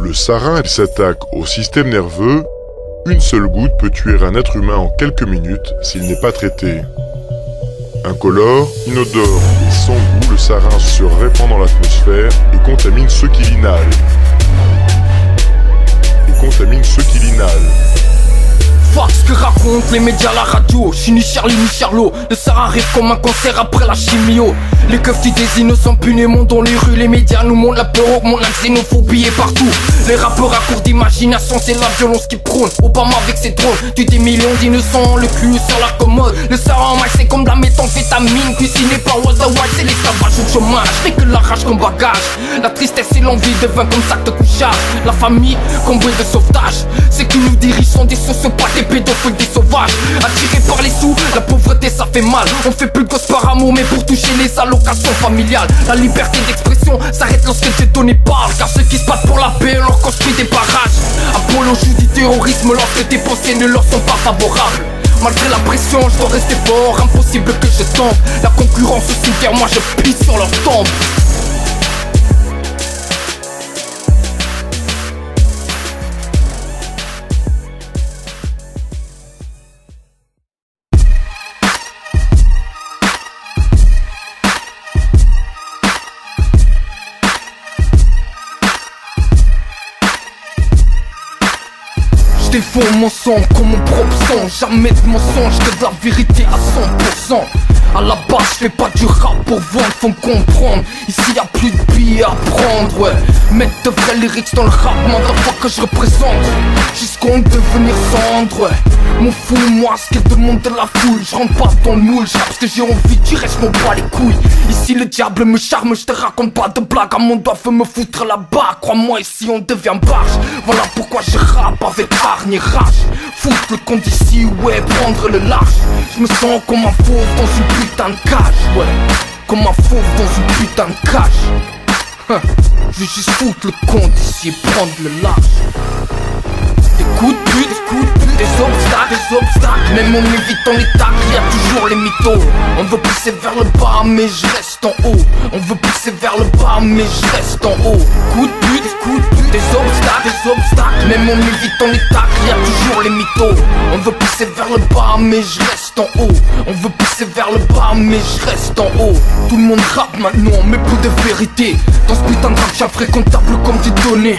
Le sarin s'attaque au système nerveux. Une seule goutte peut tuer un être humain en quelques minutes s'il n'est pas traité. Incolore, inodore et sans goût, le sarin se répand dans l'atmosphère et contamine ceux qui l'inhalent. Fuck ce que racontent les médias, la radio. Je suis ni Charlie ni Charlot. Le sarin arrive comme un cancer après la chimio. Les keufs des innocents punis montent dans les rues. Les médias nous montrent la peur, augmentent la xénophobie est partout. Les rappeurs à court d'imagination, c'est la violence qui prône. Obama avec ses drones, tue des millions d'innocents. Le cul sur la commode. Le sarin en maille c'est comme de la méthamphétamine. Cuisiné par Walter White, c'est l'esclavage au chômage. Fait que la rage comme bagage. La tristesse et l'envie devint comme sac de couchage. La famille comme bouée de sauvetage. C'est que nous dirigeons des sociopathes, des pédophiles, des sauvages. Attirés par les sous, la pauvreté ça fait mal. On fait plus de gosses par amour mais pour toucher les allocations familiales. La liberté d'expression s'arrête lorsque Dieu donné parle. Car ceux qui se battent pour la paix leur construit des barrages. Apollo joue du terrorisme lorsque tes pensées ne leur sont pas favorables. Malgré la pression, je dois rester fort, impossible que je tombe. La concurrence au cimetière, moi je pisse sur leur tombe. Je défends mon sang comme mon propre sang. Jamais de mensonge que de la vérité à 100%. À la base je fais pas du rap pour vendre, faut me comprendre. Ici y'a plus de billets à prendre, ouais. Mettre de vrais lyrics dans le rap, pas que je représente. Jusqu'à en devenir cendre, ouais. M'en fous moi ce qu'elle demande de la foule. Je rentre pas dans le moule, je rappe ce que j'ai envie, tu restes mon bas les couilles. Ici le diable me charme, je te raconte pas de blague. À mon doigt veut me foutre là-bas, crois-moi ici on devient barge. Voilà pourquoi je rappe avec hargne et rage. Foutre le compte ici, ouais, prendre le large. Je me sens comme un fauve dans une putain de cage, ouais. Comme un fauve dans une putain de cage. Je vais juste foutre le compte ici et prendre le large. Des coups de pute, des obstacles. Même en évitant les tacles, y'a toujours les mythos. On veut pousser vers le bas mais je reste en haut. On veut pousser vers le bas mais je reste en haut. Coups de pute, des obstacles. Même en évitant les tacles, y'a toujours les mythos. On veut pousser vers le bas mais je reste en haut. On veut pousser vers le bas mais je reste en haut. Tout le monde rappe maintenant mais peu de vérité. Dans ce putain de rap j'ai infréquentable comme des données.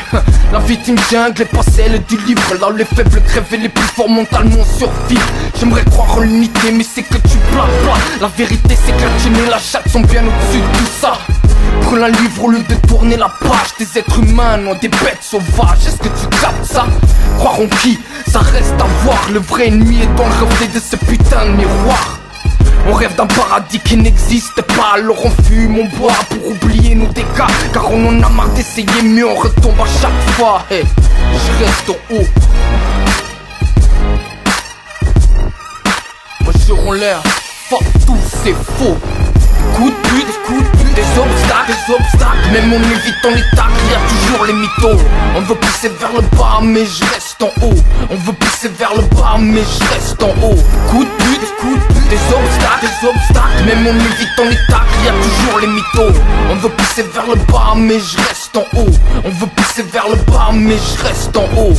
La vie d'une jungle est pas celle du livre. Là où les faibles crèvent et les plus forts mentalement survivent. J'aimerais croire en l'unité mais c'est que tu blagues. La vérité c'est que la thune et la chatte sont bien au-dessus de tout ça. Prends un livre au lieu de tourner la page. Des êtres humains, non des bêtes sauvages. Est-ce que tu captes ça? Croire en qui? Ça reste à voir. Le vrai ennemi est dans le reflet de ce putain de miroir. On rêve d'un paradis qui n'existe pas. Alors on fume, on boit pour oublier nos dégâts. Car on en a marre d'essayer mieux, on retombe à chaque fois. Hey, je reste en haut. Moi je rends l'air, fuck tout c'est faux. Coups de pute, des obstacles. Même en évitant les tacles, y'a toujours les mythos. On veut pousser vers le bas mais je reste en haut. On veut pousser vers le bas mais je reste en haut. Coups de pute, des obstacles. Même en évitant les tacles, y'a toujours les mythos. On veut pousser vers le bas mais je reste en haut. On veut pousser vers le bas mais je reste en haut.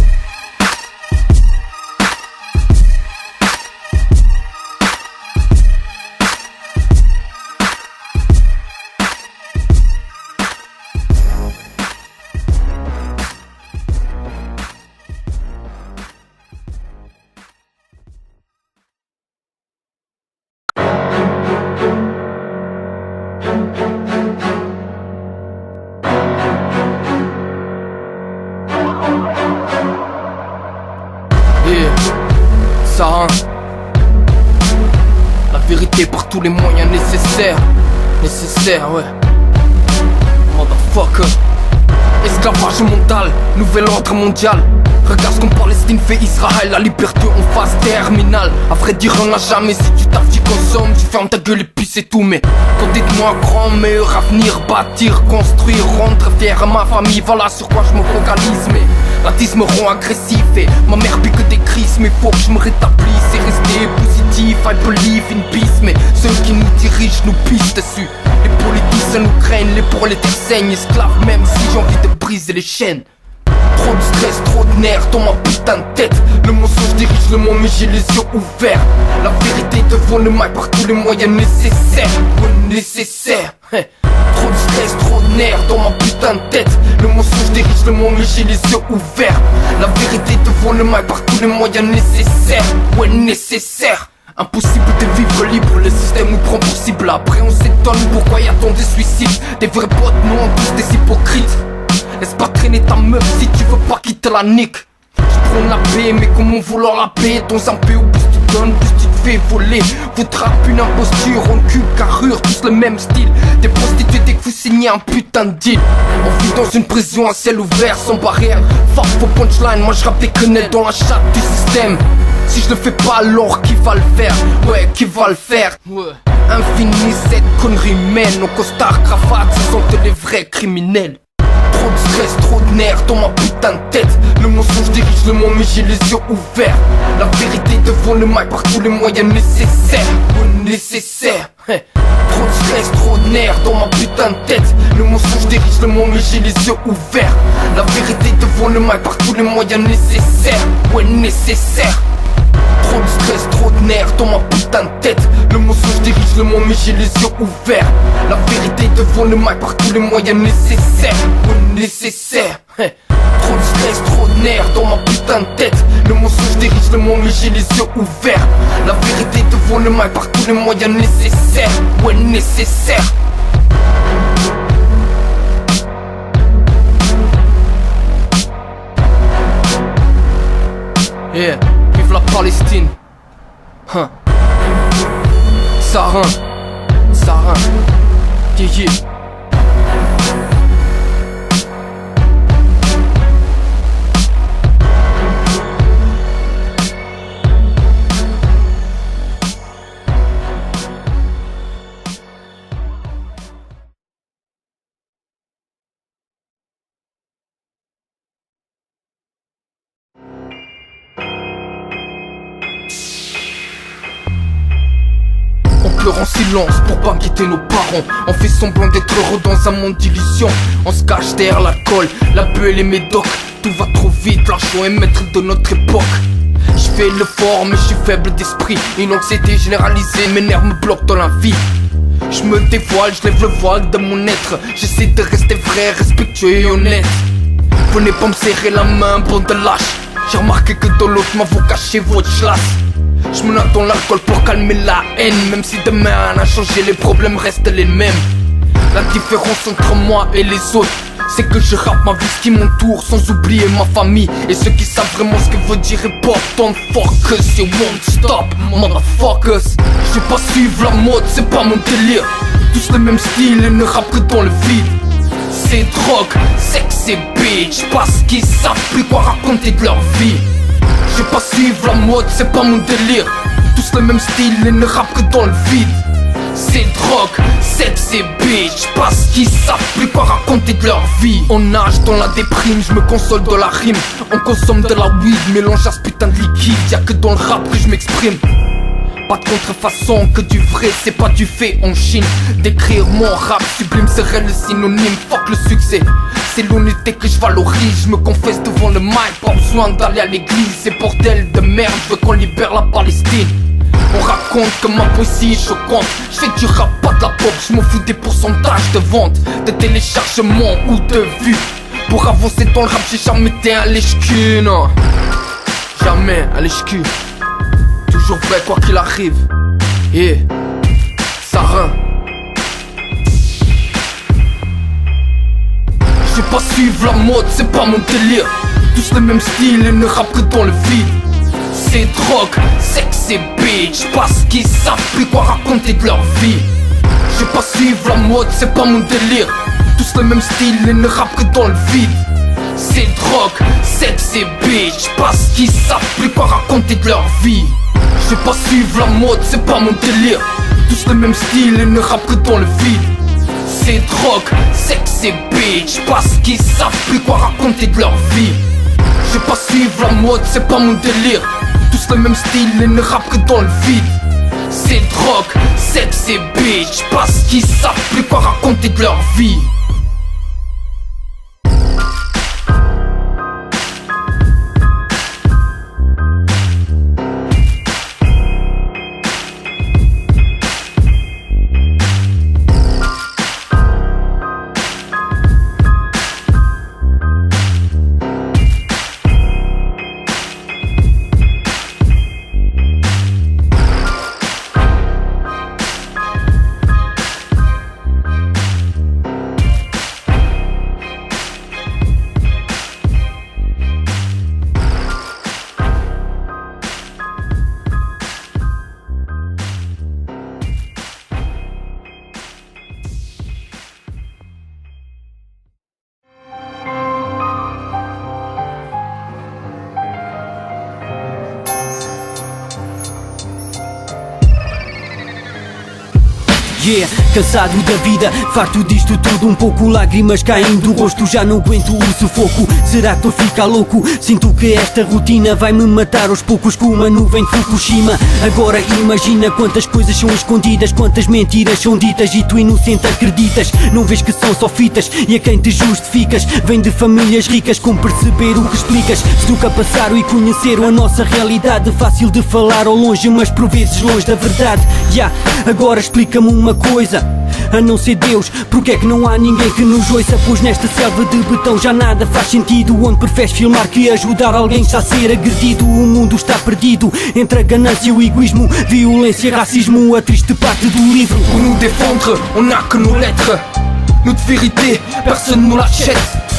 Sarin. La vérité par tous les moyens nécessaires. Ouais. Motherfucker. Esclavage mental, nouvel ordre mondial. Regarde ce qu'en Palestine fait Israël. La liberté en phase terminale. À vrai dire on n'a jamais. Si tu taffes tu consommes, tu fermes ta gueule et puis c'est tout. Mais quand dites-moi grand meilleur avenir. Bâtir, construire, rendre fier à ma famille. Voilà sur quoi je me focalise. Mais la tisse me rend agressif et ma mère pique des crises. Mais faut que je me rétablisse et rester positif. I believe in peace. Mais ceux qui nous dirigent nous pissent dessus. Les politiciens nous craignent, les prolétaires saignent. Esclaves même si j'ai envie de briser les chaînes. Trop de stress, trop de nerfs dans ma putain de tête. Le mensonge dirige le monde mais j'ai les yeux ouverts. La vérité devant le mic par tous les moyens nécessaires. Ouais, nécessaires. Trop de stress, trop de nerfs dans ma putain de tête. Le mensonge dirige le monde mais j'ai les yeux ouverts. La vérité devant le mic par tous les moyens nécessaires. Ouais, nécessaires. Impossible de vivre libre, le système nous prend pour cible. Après on s'étonne pourquoi y a tant de suicides. Des vrais potes, non, tous des hypocrites. Laisse pas traîner ta meuf si tu veux pas quitter la nique. J'prends la paix, mais comment vouloir la paix? Ton zampé au plus tu donnes, plus tu te fais voler. Vous trappe une imposture, en cul, carrure, tous le même style. Des prostituées dès que vous signez un putain de deal. On vit dans une prison à ciel ouvert, sans barrière. Fuck vos punchlines, moi j'rappe des quenelles dans la chatte du système. Si je le fais pas alors qui va le faire? Ouais, qui va le faire? Infini cette connerie mène. Nos costards cravate, ce sont les vrais criminels. Trop de stress, trop de nerfs dans ma putain de tête. Le mensonge dirige le monde mais j'ai les yeux ouverts. La vérité devant le mic par tous les moyens nécessaires. Ouais, nécessaires. Trop de stress, trop de nerfs dans ma putain de tête. Le mensonge dirige le monde mais j'ai les yeux ouverts. La vérité devant le mic par tous les moyens nécessaires. Ouais, nécessaires. Trop de stress, trop de nerfs dans ma putain de tête. Le mensonge dirige le monde mais j'ai les yeux ouverts. La vérité devant le mic par tous les moyens nécessaires. Ouais, nécessaires. Trop de stress, trop de nerfs dans ma putain de tête. Le mensonge dirige le monde mais j'ai les yeux ouverts. La vérité devant le mic par tous les moyens nécessaires. Ouais, nécessaires. Yeah, vive la Palestine. Sarin, Sarin, yeah. On pleure en silence pour pas quitter nos parents. On fait semblant d'être heureux dans un monde d'illusions. On se cache derrière l'alcool, la bulle et les médocs. Tout va trop vite, l'argent est maître de notre époque. Je fais le fort mais je suis faible d'esprit. Une anxiété généralisée, mes nerfs me bloquent dans la vie. Je me dévoile, je lève le voile de mon être. J'essaie de rester vrai, respectueux et honnête. Venez pas me serrer la main, bande de lâches. J'ai remarqué que dans l'autre main vous cachez votre chlasse. Je me note dans l'alcool pour calmer la haine. Même si demain rien n'a changé, les problèmes restent les mêmes. La différence entre moi et les autres, c'est que je rappe ma vie, ce qui m'entoure, sans oublier ma famille. Et ceux qui savent vraiment ce que veut dire important. Focus, you won't stop, motherfuckers. Je vais pas suivre la mode, c'est pas mon délire. Tous le même style et ne rappent que dans le vide. C'est drogue, sexe et bitch, parce qu'ils savent plus quoi raconter de leur vie. Je vais pas suivre la mode, c'est pas mon délire. Tous le même style et ne rappent que dans le vide. C'est drogue, sexe et bitch, parce qu'ils savent plus quoi raconter de leur vie. On nage dans la déprime, je me console dans la rime. On consomme de la weed, mélange à ce putain de liquide. Y'a que dans le rap que je m'exprime. Pas de contrefaçon, que du vrai, c'est pas du fait en Chine. D'écrire mon rap sublime serait le synonyme. Fuck le succès, c'est l'unité que je valorise. Je me confesse devant le mic, pas besoin d'aller à l'église. C'est bordel de merde, je veux qu'on libère la Palestine. On raconte que ma poésie est choquante. Je fais du rap, pas de la pop, je m'en fous des pourcentages de vente, de téléchargement ou de vues. Pour avancer dans le rap, j'ai jamais été un lèche-cul, non. Jamais un lèche-cul. Toujours vrai quoi qu'il arrive. Yeah, Sarin. Je vais pas suivre la mode, c'est pas mon délire. Tous le même style et ne rappent que dans le vide. C'est drogue, sexe et bitch, parce qu'ils savent plus quoi raconter de leur vie. Je vais pas suivre la mode, c'est pas mon délire. Tous le même style et ne rappent que dans le vide. C'est drogue, sexe et bitch, parce qu'ils savent plus quoi raconter de leur vie. Je vais pas suivre la mode, c'est pas mon délire. Tous le même style et ne rappent que dans le vide. C'est drogue, sexe et bitch, parce qu'ils savent plus quoi raconter de leur vie. Je vais pas suivre la mode, c'est pas mon délire. Tous le même style et ne rappent que dans le vide. C'est drogue, sexe et bitch, parce qu'ils savent plus quoi raconter de leur vie. Yeah, cansado da vida, farto disto tudo, um pouco lágrimas caem do rosto, já não aguento o sufoco. Será que estou a ficar louco? Sinto que esta rotina vai-me matar aos poucos com uma nuvem de Fukushima. Agora imagina quantas coisas são escondidas, quantas mentiras são ditas e tu inocente acreditas. Não vês que são só fitas e a quem te justificas vem de famílias ricas, como perceber o que explicas. Se nunca passaram e conheceram a nossa realidade, fácil de falar ao longe, mas por vezes longe da verdade. Agora explica-me uma coisa, a não ser Deus, porque é que não há ninguém que nos ouça? Pois nesta selva de betão já nada faz sentido, onde preferes filmar que ajudar alguém está a ser agredido. O mundo está perdido entre a ganância e o egoísmo, violência, racismo, a triste parte do livro. Pour nous défendre, on n'a que nos lettres. Notre vérité, personne nous l'achète.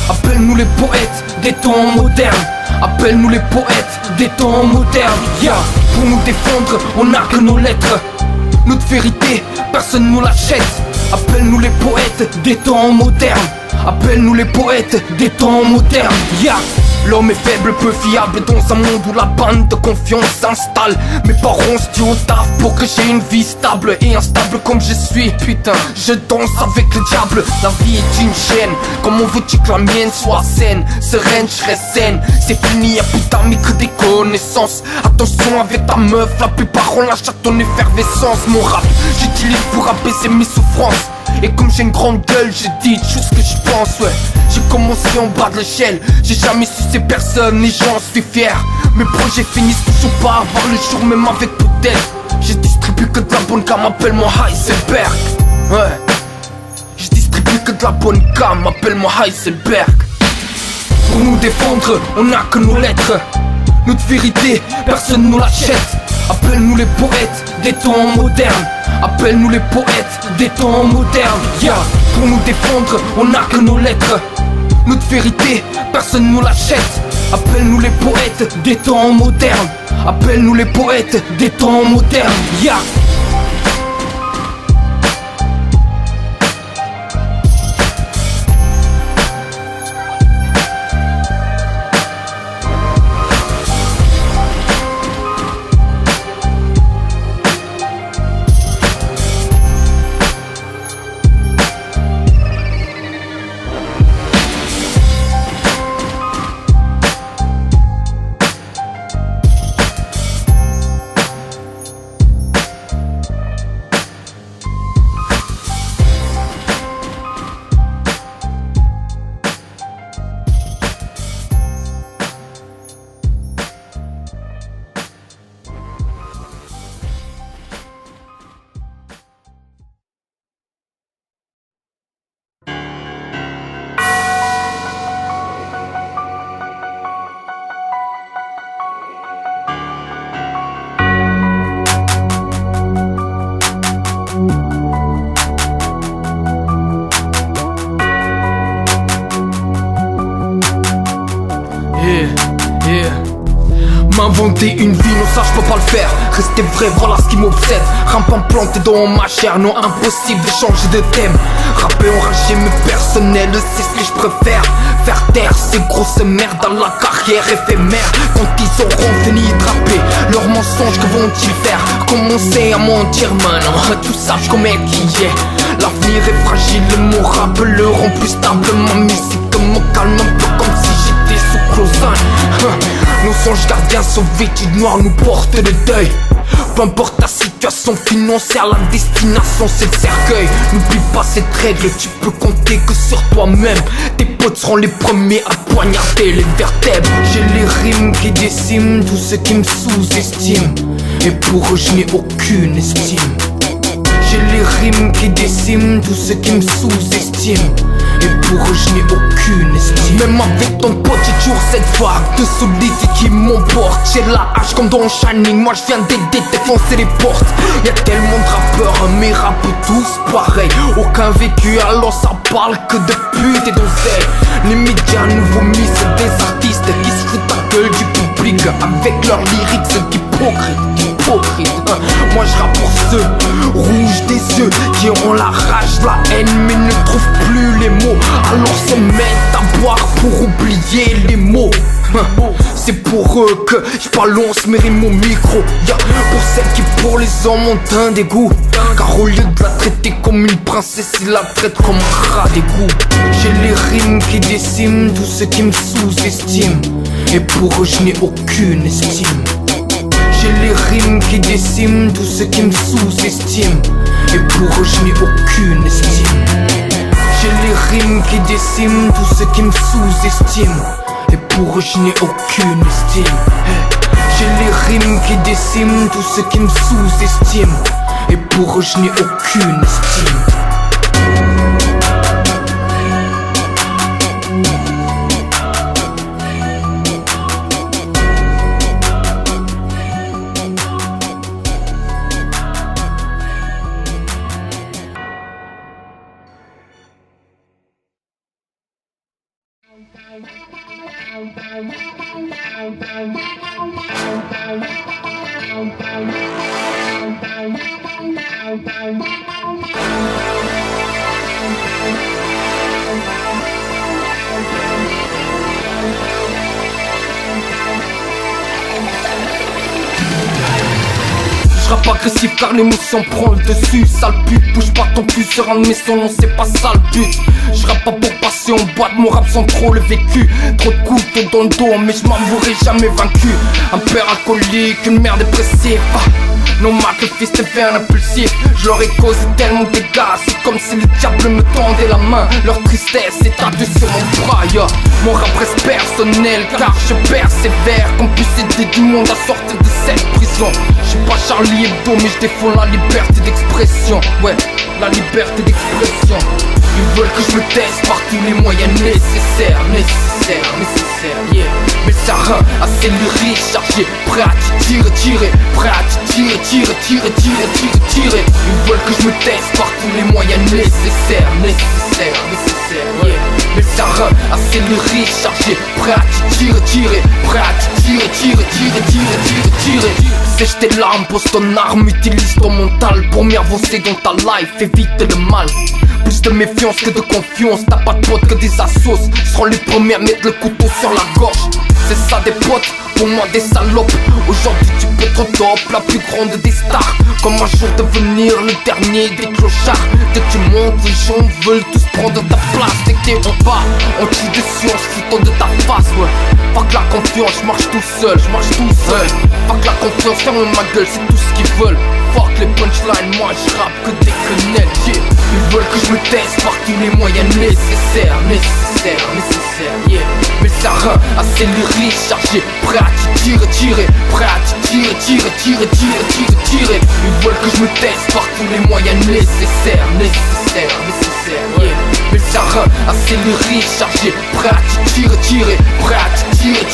Appelle-nous les poètes des temps modernes. Appelle-nous les poètes des temps modernes. Pour nous défendre, on n'a que nos lettres. Notre vérité, personne nous l'achète. Appelle-nous les poètes des temps modernes. Appelle-nous les poètes des temps modernes. L'homme est faible, peu fiable dans un monde où la bande de confiance s'installe. Mes parents se tuent au taf pour que j'ai une vie stable et instable comme je suis. Putain, je danse avec le diable. La vie est une chaîne, comment veux-tu que la mienne soit saine? Sereine, je serai saine. C'est fini, y'a plus d'amis que des connaissances. Attention avec ta meuf, la plupart ont lâché ton effervescence. Mon rap, j'utilise pour apaiser mes souffrances. Et comme j'ai une grande gueule, je dis tout ce que je pense, ouais. J'ai commencé en bas de l'échelle, j'ai jamais sucé personne et j'en suis fier. Mes projets finissent toujours par avoir le jour, même avec peu d'aide. Je distribue que de la bonne cam, appelle-moi Heisenberg. Ouais, je distribue que de la bonne cam, appelle-moi Heisenberg. Pour nous défendre, on n'a que nos lettres. Notre vérité, personne nous l'achète. Appelle-nous les poètes des temps modernes. Appelle-nous les poètes des temps modernes. Pour nous défendre, on n'a que nos lettres. Notre vérité, personne nous l'achète. Appelle-nous les poètes des temps modernes. Appelle-nous les poètes des temps modernes. M'inventer une vie, non ça je peux pas le faire. Rester vrai, voilà ce qui m'obsède. Rampant planté dans ma chair, non impossible de changer de thème. Rapper enragé mais personnel, c'est ce que je préfère. Faire taire ces grosses merdes à la carrière éphémère. Quand ils auront fini de rapper, leurs mensonges que vont-ils faire? Commencer à mentir maintenant, tout ça je commets qui est. L'avenir est fragile, mon rap le rend plus stable. Ma musique me calme un peu comme si j'étais sous closine. Nos songes gardiens sont vêtus de noir, nous portent le deuil. Peu importe ta situation financière, la destination c'est le cercueil. N'oublie pas cette règle, tu peux compter que sur toi-même. Tes potes seront les premiers à poignarder les vertèbres. J'ai les rimes qui déciment tous ceux qui me sous-estiment, et pour eux je n'ai aucune estime. J'ai les rimes qui déciment tous ceux qui me sous-estiment, et pour eux je n'ai aucune estime. Même avec ton pote j'ai toujours cette vague de solitude qui m'emporte. J'ai la hache comme dans Shining, moi je viens d'aider défoncer les portes. Y'a tellement de rappeurs, mais rappent tous pareil. Aucun vécu alors ça parle que de pute et d'oseille. Les médias nous vomissent des artistes qui se foutent la gueule du public avec leurs lyrics hypocrites. Moi je rappe pour ceux rouges des yeux qui ont la rage, la haine mais ne trouvent plus les mots. Alors se mettent à boire pour oublier les mots. c'est pour eux que j'balance mes rimes au micro. Yeah. Pour celles qui pour les hommes ont un dégoût, car au lieu de la traiter comme une princesse, ils la traitent comme un rat d'égout. J'ai les rimes qui déciment tous ceux qui me sous-estiment, et pour eux je n'ai aucune estime. J'ai les rimes qui déciment tous ceux qui me sous-estiment, et pour eux je n'ai aucune estime. J'ai les rimes qui déciment tous ceux qui me sous-estiment, et pour eux je n'ai aucune estime. J'ai les rimes qui déciment tous ceux qui me sous-estiment, et pour eux je n'ai aucune estime. J'rappe agressif car l'émotion prend le dessus. Sale pute, bouge pas ton cul sur un de mes sons, non c'est pas ça le but. J'rappe pas pour passer en boîte, mon rap sans trop le vécu. Trop de couteaux dans le dos, mais j'm'avouerai jamais vaincu. Un père alcoolique, une mère dépressive. Non mat, le fils est fait un impulsif. J'leur ai causé tellement de dégâts, c'est comme si le diable me tendait la main. Leur tristesse est tatouée sur mon bras, yeah. Mon rap reste personnel car je persévère, qu'on puisse aider du monde à sortir de cette prison. J'suis pas Charlie Hebdo mais j'défends la liberté d'expression. Ouais, la liberté d'expression. Ils veulent que je me teste par tous les moyens nécessaires, yeah. Mais ça rend assez lyrique, chargé, prêt à tirer, prêt à tirer. Ils veulent que je me teste par tous les moyens nécessaires, yeah. Mais ça rend assez lyrique, chargé, prêt à tirer, prêt à tirer. Sèche tes larmes, pose ton arme, utilise ton mental pour m'avancer dans ta life, évite le mal. Plus de méfiance que de confiance, t'as pas de potes que des assos. Seront les premiers à mettre le couteau sur la gorge. C'est ça des potes, pour moi des salopes. Aujourd'hui tu peux être au top, la plus grande des stars. Comme un jour devenir le dernier des clochards. Dès que tu montes, les gens veulent tous prendre ta place. Dès que t'es en bas, on tue dessus en se foutant de ta face, ouais. Fuck la confiance, j'marche tout seul. Fuck la confiance, ferme ma gueule, c'est tout ce qu'ils veulent. Fuck les punchlines, moi j'rappe que des quenelles, yeah. Ils veulent que je me teste par tous les moyens nécessaires, yeah. Mais ça rend assez lyrique, chargé, prêt à tirer, prêt à tirer. Ils veulent que je me teste par tous les moyens nécessaires, yeah. Mais ça rend assez lyrique, chargé, prêt à tirer, prêt à tirer.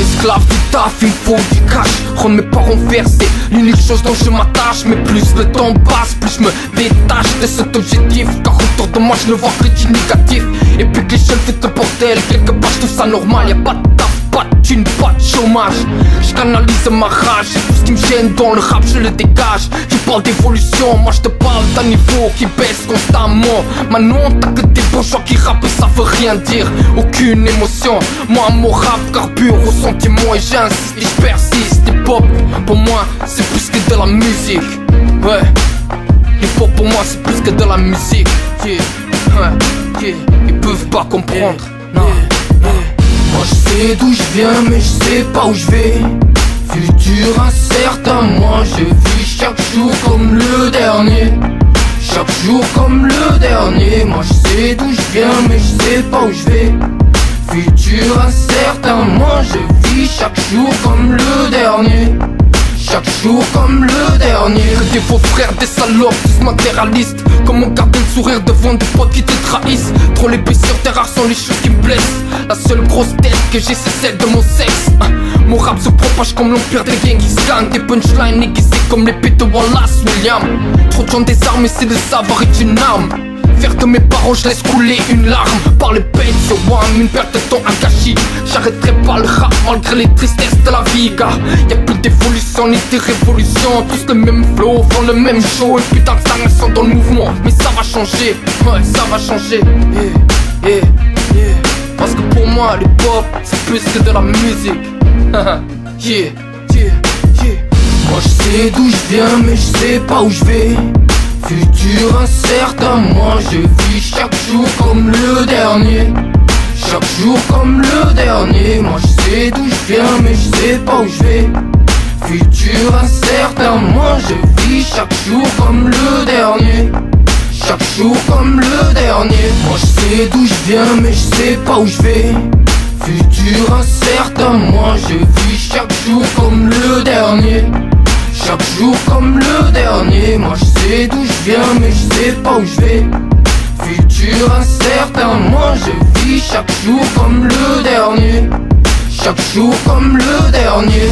Esclave du taf, il faut du cash. Rendre mes parents fiers, c'est l'unique chose dont je m'attache. Mais plus le temps passe, plus je me détache de cet objectif. Car autour de moi je ne vois que du négatif. Et puis que les jeunes font le bordel, quelque part je trouve ça normal. Y'a pas de taf, pas de thune, pas de chômage. Je canalise ma rage, tout ce qui me gêne dans le rap je le dégage. Tu parles d'évolution, moi je te parle d'un niveau qui baisse constamment. Maintenant t'as que des bourgeois qui rappent, ça veut rien dire. Aucune émotion, moi mon rap carbure au sentiment. Et j'insiste et je persiste. Hip-hop pour moi c'est plus que de la musique. Ouais, hip-hop pour moi c'est plus que de la musique. Yeah, ouais, yeah. Ils peuvent pas comprendre. Non, non. Moi je sais d'où je viens mais je sais pas où je vais. Futur incertain, moi je vis chaque jour comme le dernier. Chaque jour comme le dernier. Moi je sais d'où je viens mais je sais pas où je vais. Futur incertain, moi je vis chaque jour comme le dernier. Chaque jour comme le dernier. Que des faux frères, des salopes, tous matérialistes. Comment garder le sourire devant des potes qui te trahissent. Trop les blessures, tes rares sont les choses qui me blessent. La seule grosse tête que j'ai c'est celle de mon sexe. Mon rap se propage comme l'empire des Genghis Khan. Des punchlines aiguisées comme l'épée de Wallace William. Trop de gens désarmés, c'est le savoir est une arme. Faire de mes parents, je laisse couler une larme. Par les peines, so one, une perte de temps, un gâchis. J'arrêterai pas le rap malgré les tristesses de la vie, car y'a plus d'évolution ni de révolution. Tous le même flow, font le même show. Et putain que ça reste sont dans le mouvement. Mais ça va changer, ouais ça va changer. Parce que pour moi le pop c'est plus que de la musique. Moi je sais d'où je viens mais je sais pas où je vais. Futur incertain, moi je vis chaque jour comme le dernier. Chaque jour comme le dernier. Moi je sais d'où je viens mais je sais pas où je vais. Futur incertain, moi je vis chaque jour comme le dernier. Chaque jour comme le dernier. Moi je sais d'où je viens mais je sais pas où je vais. Futur incertain, moi je vis chaque jour comme le dernier. Chaque jour comme le dernier. Moi je sais d'où je viens mais je sais pas où je vais. Futur incertain, moi je vis chaque jour comme le dernier. Chaque jour comme le dernier.